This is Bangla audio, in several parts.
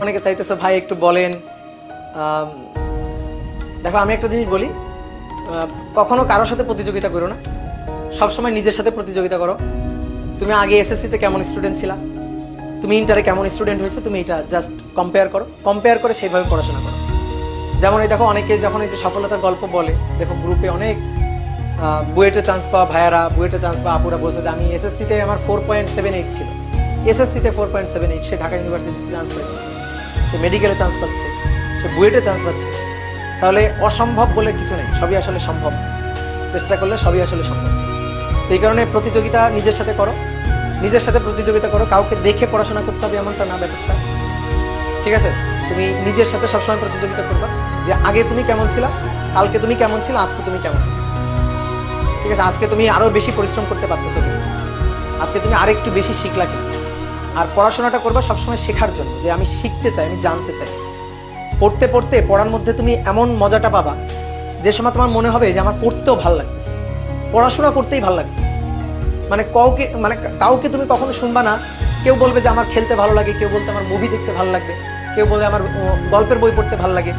অনেকে চাইতেছে ভাই একটু বলেন। দেখো আমি একটা জিনিস বলি, কখনো কারোর সাথে প্রতিযোগিতা করো না, সবসময় নিজের সাথে প্রতিযোগিতা করো। তুমি আগে এসএসসিতে কেমন স্টুডেন্ট ছিলা, তুমি ইন্টারে কেমন স্টুডেন্ট হয়েছো, তুমি এটা জাস্ট কম্পেয়ার করো, কম্পেয়ার করে সেইভাবে পড়াশোনা করো। যেমন এই দেখো অনেকে যখন এই যে সফলতার গল্প বলে, দেখো গ্রুপে অনেক বুয়েটে চান্স পাওয়া ভাইয়ারা, বুয়েটে চান্স পাওয়া আপুরা বলছে যে আমি এসএসসিতে আমার 4.78 ছিল, এসএসসিতে 4.78, সে ঢাকা ইউনিভার্সিটিতে চান্স পাইছে, সে মেডিকেলে চান্স পাচ্ছে, সে বুয়েটে চান্স পাচ্ছে। তাহলে অসম্ভব বলে কিছু নেই, সবই আসলে সম্ভব, চেষ্টা করলে সবই আসলে সম্ভব। তো এই কারণে প্রতিযোগিতা নিজের সাথে করো, নিজের সাথে প্রতিযোগিতা করো। কাউকে দেখে পড়াশোনা করতে হবে এমনটা না ব্যাপারটা, ঠিক আছে? তুমি নিজের সাথে সবসময় প্রতিযোগিতা করবা, যে আগে তুমি কেমন ছিলা, কালকে তুমি কেমন ছিলা, আজকে তুমি কেমন আছো, ঠিক আছে? আজকে তুমি আরো বেশি পরিশ্রম করতে পারতেছো কিনা, আজকে তুমি আরো একটু বেশি শিখলা কিনা। আর পড়াশোনাটা করবা সবসময় শেখার জন্য, যে আমি শিখতে চাই, আমি জানতে চাই। পড়তে পড়তে পড়ার মধ্যে তুমি এমন মজাটা পাবা যে সময় তোমার মনে হবে যে আমার পড়তেও ভালো লাগতেছে, পড়াশোনা করতেই ভালো লাগতেছে। কাউকে তুমি কখনো শুনবা না কেউ বলবে যে আমার খেলতে ভালো লাগে, কেউ বলতে আমার মুভি দেখতে ভালো লাগবে, কেউ বলে আমার গল্পের বই পড়তে ভালো লাগে,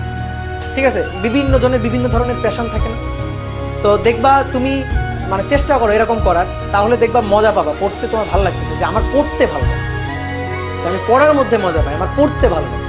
ঠিক আছে? বিভিন্ন জনের বিভিন্ন ধরনের প্যাশন থাকে না? তো দেখবা তুমি চেষ্টা করো এরকম করার, তাহলে দেখবা মজা পাবা, পড়তে তোমার ভালো লাগতেছে, যে আমার পড়তে ভালো লাগে, আমি পড়ার মধ্যে মজা পাই, আমার পড়তে ভালো লাগে।